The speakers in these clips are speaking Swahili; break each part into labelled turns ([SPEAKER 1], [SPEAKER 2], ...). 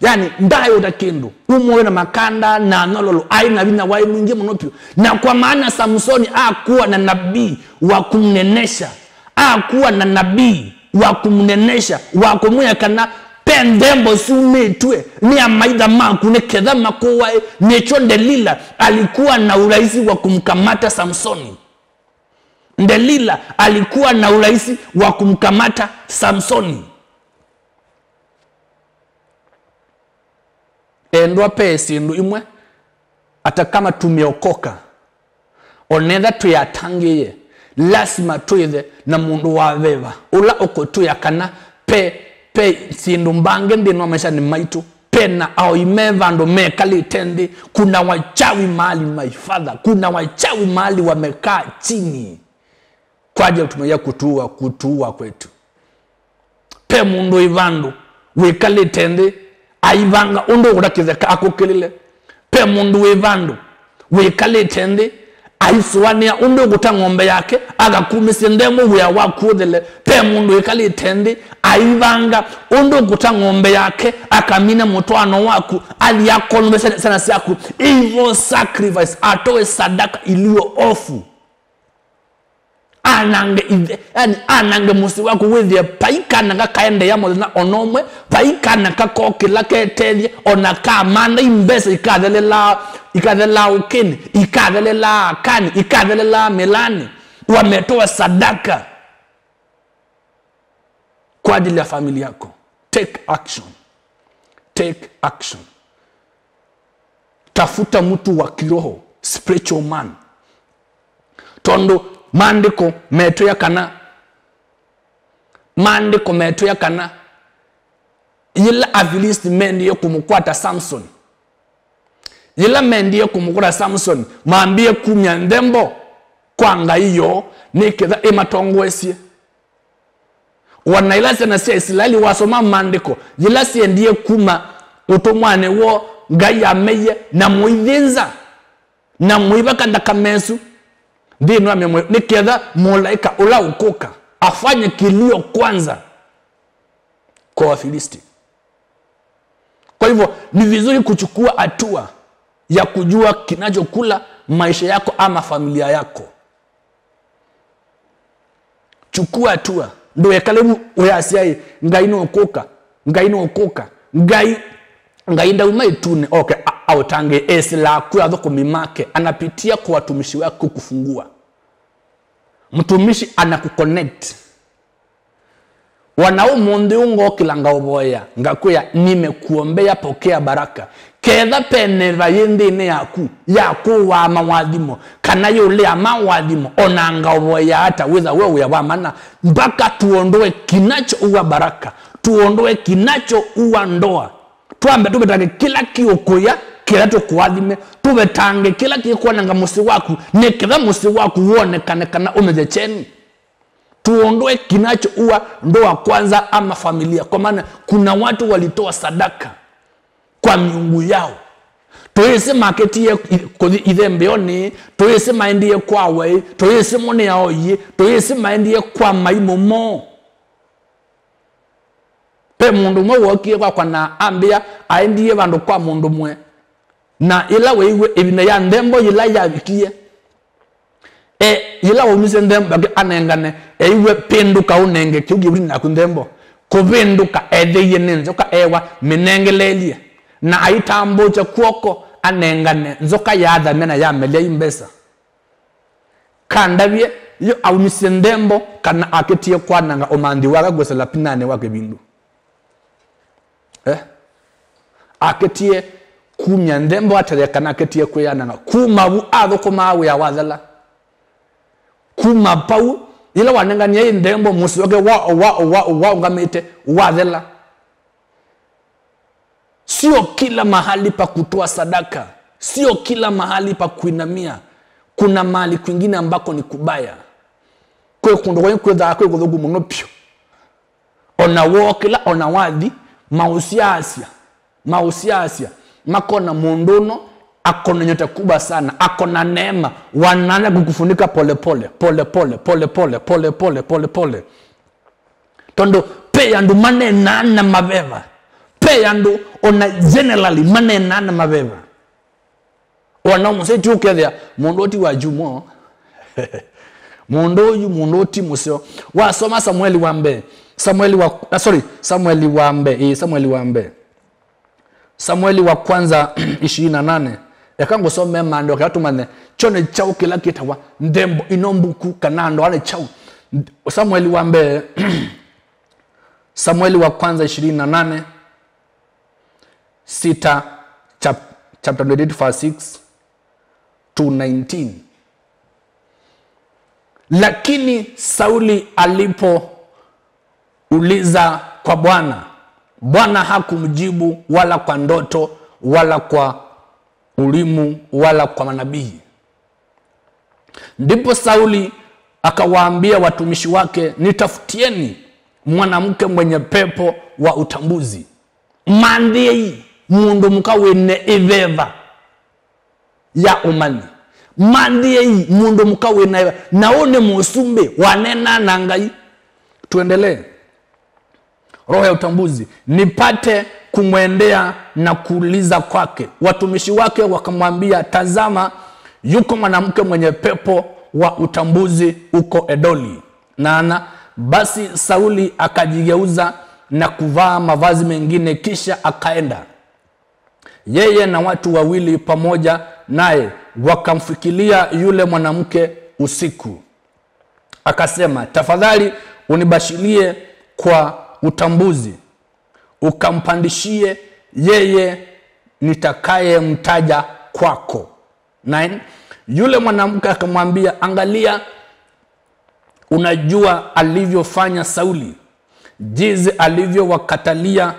[SPEAKER 1] yani ndayo da kindu umoyo na makanda na nololo aina vina wai mwingi monopio. Na kwa maana Samsoni hakuwa na nabii wa kumnenesha, hakuwa na nabii wa kumnenesha, wa kumweka kana pendembo sumetwe ni amaida maku ne kedha makowa necho Delila alikuwa na urahisi wa kumkamata Samsoni. Delila alikuwa na urahisi wa kumkamata Samsoni. Endwa pesi ndu imwe hata kama tumeokoka onedha tuyatangiye lazima tuithe na mundu wa veva ula okotuya kana pe sindu mbange ndino maisha ni maitu pena au imeva ndo mekali tendi. Kuna wachawi mahali my father, kuna wachawi mahali wamekaa chini kwa ajili tumaya kutua kwetu. Pe mundu ivandu wekali tendi aivanga undo urakizeka akokelele. Pe mundu wevandu wekali tendi aiswania undo guta ng'ombe yake agakumisi ndemo wea wakudele. Pe mundu wekali tendi aivanga undo guta ng'ombe yake akamina motwano waku aliyakolombe sana siaku evil sacrifice atoe sadaka iliyo ofu. Anange musi wako withie paika nanga kaende ya modena onomwe paika nanga kokila ketelie onaka manda imbesa ikadelela ukini ikadelela kani ikadelela melani wametoa sadaka kwa ajili ya familia yako. Take action, take action. Tafuta mtu wa kiroho, spiritual man. Tondo mandiko meto ya kana yila avilisti mendi yo kumukwata Samson. Yila mendi yo kumukwata Samson maambie kumya ndembo kwanga iyo nikitha imatongwesie. Wanaila sana siya Israeli wasoma mandiko yila siya ndiye kuma utomwane wo gaya meye na muivinza na muibaka ndakamensu. Ndino amemwe niketha malaika ula ukoka afanye kilio kwanza kwa Wafilisti. Kwa hivyo ni vizuri kuchukua hatua ya kujua kinachokula maisha yako ama familia yako. Chukua hatua. Ndo yakalebu uyasiai ngaino okoka ngai ndauma itune okay autange esila kwa dhoko mimake anapitia kwa watumishi wako kufungua. Mtumishi anakuconnect. Wanaumunde ungo kilanga oboya ngakuya nimekuombea pokea baraka. Kedha peneva yendine yaku wa mawadimo kana yule amawadimo onanga oboya hata weza wewe ya wamana mpaka tuondoe kinacho uwa baraka, tuondoe kinacho uwa ndoa. Tuambe tubetange kila kiokoya kila tukuadime, tubetange kila kikuwa nanga musi waku nekitha musi waku uone kana umezecheni. Tuondoe kinacho uwa ndoa kwanza ama familia. Kwa maana kuna watu walitoa sadaka kwa miungu yao. Toyese marketi ye kodi idembeoni, toyese maindi ye kwa we, toyese mone ya oye, toyese maindi ye kwa maimomo. Pe mundu mwe wokie kwa na ambia aindi ye vandu kwa mundu mwe. Na ila weiwe ebina ya ndembo ila ya vikie. Ila umise ndembo anengane iwe penduka unenge kiugi na kundembo. Kupenduka ye nenzoka ewa menengelelie. Na aitambo cha kuoko anengane nzoka yadha mena ya melia imbesa. Kandavye yo aumise ndembo kana aketie kwa nanga omandi waga gwesela pinane wake bindu. Aketie kumya ndembo atere kana aketie kwa nanga kumabu adho kumawe ya wadhala. Kumapau ila wanenga nye ndembo musi wake wa ngamete wadhala. Sio kila mahali pa kutoa sadaka, sio kila mahali pa kuinamia. Kuna mahali kwingine ambako ni kubaya. Kwe kundogoye kweza kwe kudogu monopio. Ona wokila ona wadhi mausiasia makona munduno akona nyota kubwa sana, akona neema, wanana kukufunika pole pole. Tondo pe andumane nana maveva. peyando ona generally manena na mabeba ona museti ukethia mondoti wa jumo mondoti museo wasoma Samueli wa mbe Samueli wa kwanza 28 yakango some mando katumane chone chau kila kitawa ndembo inombuku kanando ane chau Samueli wa mbe Samueli wa kwanza 28 chapter 28 verse 6 to 19. Lakini Sauli alipo uliza kwa Bwana hakumjibu wala kwa ndoto wala kwa ulimu wala kwa manabii. Ndipo Sauli akawaambia watumishi wake, nitafutieni mwanamke mwenye pepo wa utambuzi. Mandei mundu mukawene iveva ya umani. Mandei mundu mukawene naone musumbe wanena na ngai. Tuendelee. Roho ya utambuzi, nipate kumwendea na kuuliza kwake. Watumishi wake wakamwambia, tazama yuko mwanamke mwenye pepo wa utambuzi uko Edoli. Basi Sauli akajigeuza na kuvaa mavazi mengine kisha akaenda. Yeye na watu wawili pamoja naye wakamfikiria yule mwanamke usiku. Akasema, tafadhali unibashirie kwa utambuzi, ukampandishie yeye nitakaye mtaja kwako. 9. Yule mwanamke akamwambia, angalia, unajua alivyofanya Sauli, jinsi alivyowakatalia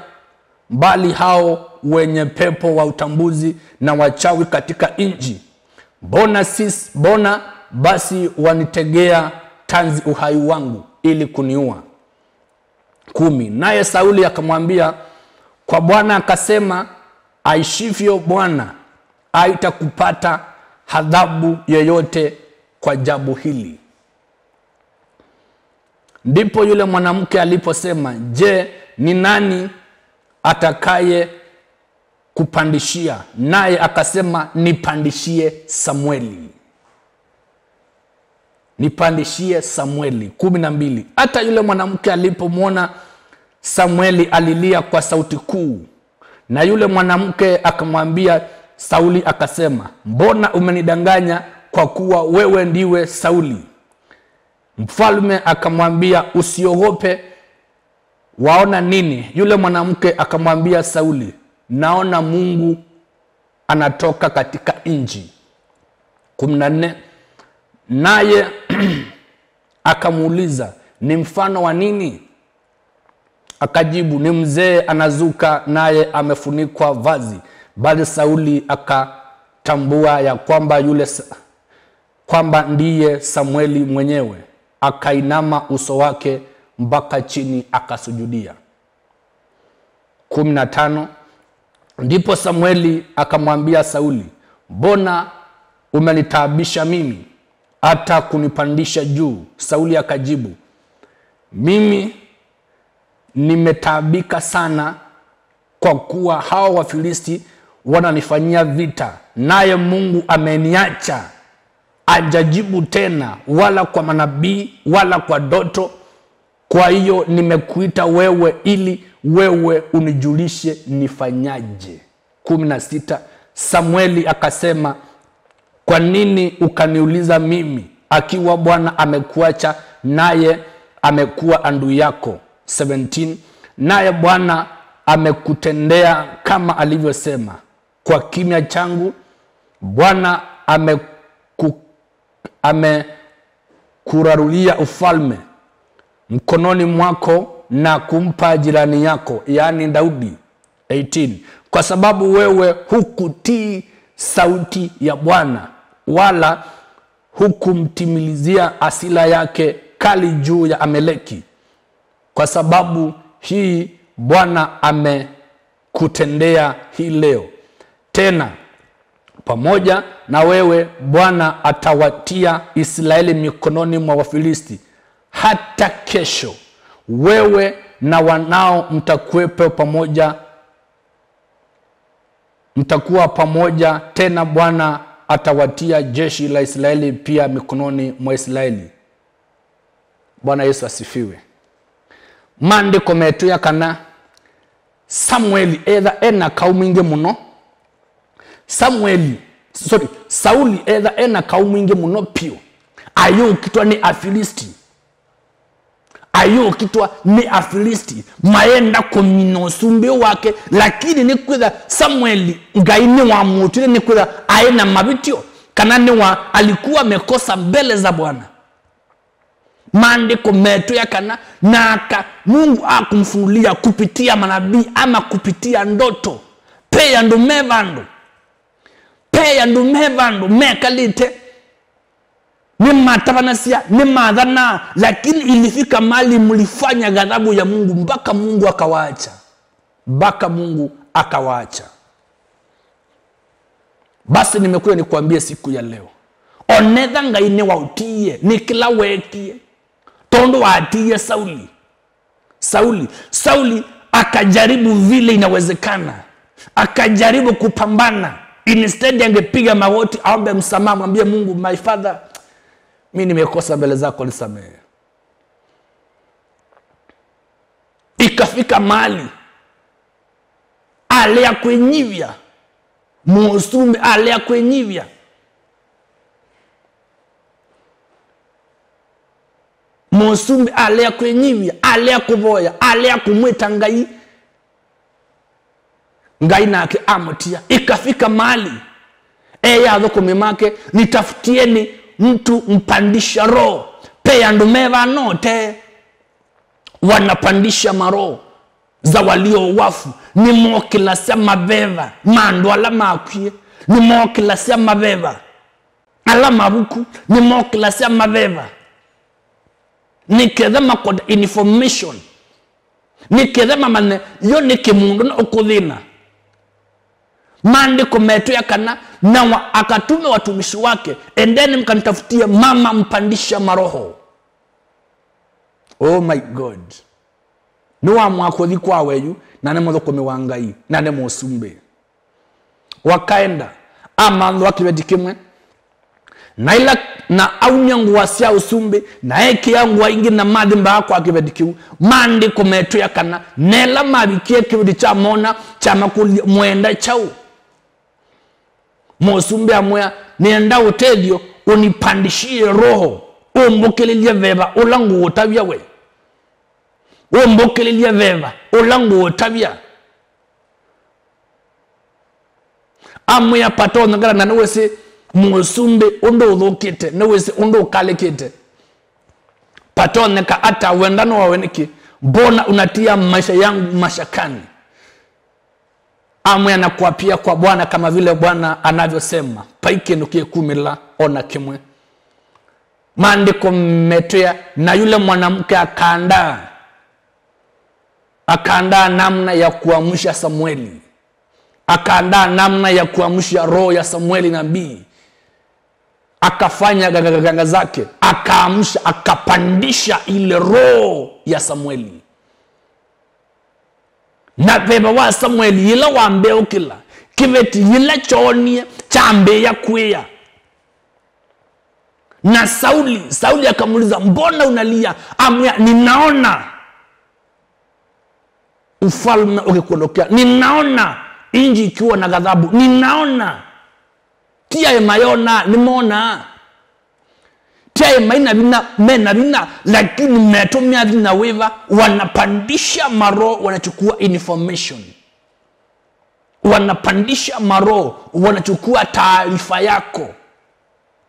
[SPEAKER 1] mbali hao wenye pepo wa utambuzi na wachawi katika nchi. Bona basi wanitegea tanzi uhai wangu ili kuniua. 10. Naye Sauli akamwambia, kwa Bwana akasema, aishivyo Bwana, haitakupata adhabu yoyote kwa jambo hili. Ndipo yule mwanamke aliposema, je, ni nani atakaye kupandishia? Naye akasema, nipandishie Samueli. Nipandishie Samueli. 12. Hata yule mwanamke alipomwona Samueli alilia kwa sauti kuu. Na yule mwanamke akamwambia Sauli akasema, mbona umenidanganya kwa kuwa wewe ndiwe Sauli? Mfalme akamwambia, usiogope, waona nini? Yule mwanamke akamwambia Sauli, naona Mungu anatoka katika nchi. 14. Naye akamuuliza, ni mfano wa nini? Akajibu, ni mzee anazuka naye amefunikwa vazi. Bali Sauli akatambua ya kwamba ndiye Samueli mwenyewe. Akainama uso wake mpaka chini akasujudia. 15. Ndipo Samueli akamwambia Sauli, mbona umenitaabisha mimi hata kunipandisha juu? Sauli akajibu, mimi nimetaabika sana kwa kuwa hao Wafilisti wananifanyia vita, naye Mungu ameniacha. Hajajibu tena wala kwa manabii wala kwa ndoto. Kwa hiyo nimekuita wewe ili wewe unijulishe nifanyaje. 16. Samueli akasema, kwa nini ukaniuliza mimi, akiwa Bwana amekuacha naye amekuwa adui yako? 17. Naye Bwana amekutendea kama alivyosema. Kwa kimya changu Bwana amekurarulia ufalme mkononi mwako na kumpa jirani yako, yaani Daudi. 18. Kwa sababu wewe hukutii sauti ya Bwana wala hukumtimilizia asila yake kali juu ya Amaleki. Kwa sababu hii Bwana amekutendea hii leo. Tena pamoja na wewe Bwana atawatia Israeli mikononi mwa Wafilisti. Hata kesho wewe na wanao mtakuwepo pamoja mtakuwa pamoja tena, Bwana atawatia jeshi la Israeli pia mikononi mwa Israeli. Bwana Yesu asifiwe. Maandiko metu ya kana Samueli ena kauminge muno. Sauli ena kauminge muno pio. Ayo kitwa ni Afilisti. Maenda kumino sumbe wake, lakini ni kwitha Samueli ngaini wa mutile ni kwitha aina mabitio kana ni wa alikuwa mekosa mbele za Bwana. Maandiko metu ya kana naka Mungu akumfunulia kupitia manabii ama kupitia ndoto. Peya ndu mevando mekalite ni matapanasia ni madhana, lakini ilifika mali mlifanya ghadhabu ya Mungu mpaka Mungu akawaacha. Basi nimekuja nikuambie siku ya leo, onetha ngaine wa utie ni kila wekie tondo watie Sauli akajaribu vile inawezekana, akajaribu kupambana. Instead angepiga magoti aombe msamaha, mwambie Mungu, my father, mimi nimekosa mbele zako, nisamehe. Ikafika mahali alea kwenyivya Musumbe alea kwenyivya Musumbe alea kwenyivya, alea kuvoya, alea kumwita ngai nake amotia. Ikafika mahali yadho kumimake, nitafutieni mtu mpandisha roho. Peya ndumeva note wanapandisha maroho za walio wafu. Ni mokilasia mabeva mando ala makwie, ni mokilasia mabeva ala mabuku, ni mokilasia mabeva. Ni kedema kod information, ni kedema mane yonike mundu na ukudhina. Maandiko metu ya kana na akatume watumishi wake, endeni mkanitafutia mama mpandisha maroho. Oh my God. Nuwa mwakothi kwa weyu nane mwathoko miwangai nane Musumbe. Wakaenda amandhu wakibedikimwe na aunyangu wasia Usumbe na eki yangu wa ingi na madhimba hako wakibedikimu. Maandiko metu ya kana nela mabikie kibidi cha mona cha makuli mwenda chau. Musumbe amwea nienda utedio unipandishie roho umbukililia veva ulangu utavya we. Umbukililia veva ulangu utavya. Amwea pato ngara na nwese Musumbe undo udhukite, nwese undo ukalekite. Pato neka ata wendano wa weniki, bona unatia maisha yangu mashakani. Amwe anakuapia kwa Bwana kama vile Bwana anavyosema, paike nukie kumila ona kimwe. Maandiko metuya na yule mwanamke akaandaa namna ya kuamsha Samueli. Akaandaa namna ya kuamsha roho ya Samueli nabii. Akafanya gagaganga zake, akaamsha, akapandisha ile roho ya Samueli. Na beba wa Samueli yila wambe ukila kiveti yila chonie chambe ya kuya. Na Sauli akamuliza, mbona unalia? Amwea, ninaona ufalme ukikuondokea, ninaona inji ikiwa na ghadhabu, ninaona tia emayona nimeona tia emaina vina lakini metomia vina weva. Wanapandisha maro, wanachukua information, wanapandisha maro, wanachukua taarifa yako.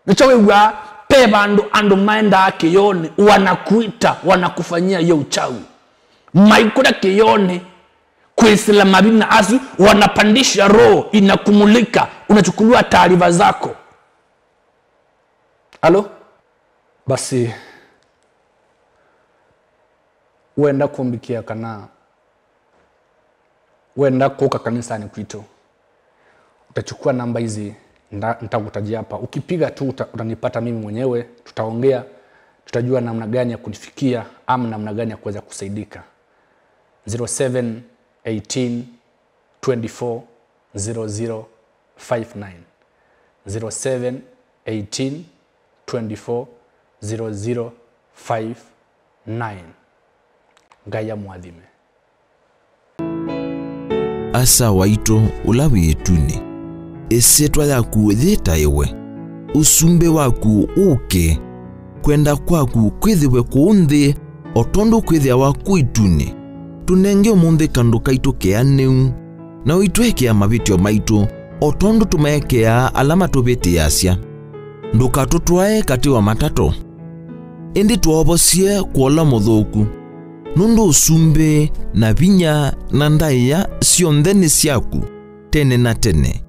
[SPEAKER 1] Nichowewa peba ando maenda ake yone, wanakuita, wanakufanyia yo uchawi. Maikuda kiyone kuisila mabina asu, wanapandisha roho, inakumulika, unachukuliwa taarifa zako. Halo? Basi uenda kumbikia kana, uenda kuka kanisani kwito, utachukua namba hizi nitakutajia hapa. Ukipiga tu utanipata mimi mwenyewe, tutaongea, tutajua namna gani ya kunifikia ama namna gani ya kuweza kusaidika. 0718 24 0059 0718 24 0059. Ngai amwathime.
[SPEAKER 2] Asa waito ula wituni esetwa yaku thita iwe usumbe waku uke kwenda kwaku kwithiwe kuunthi otondu kwithia waku ituni tunenge umuthi kandu kaitu keaneu na uitwekea mavitio maitu otondu tumekea alama tuviti asya ndukatutwae kati wa matato indi tuovosie kuola muthuku nundu usumbe na vinya na ndaiya sionthe ni syaku tene na tene.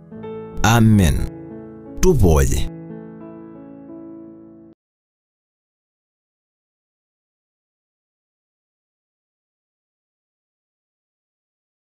[SPEAKER 2] Amen. Tuvoye.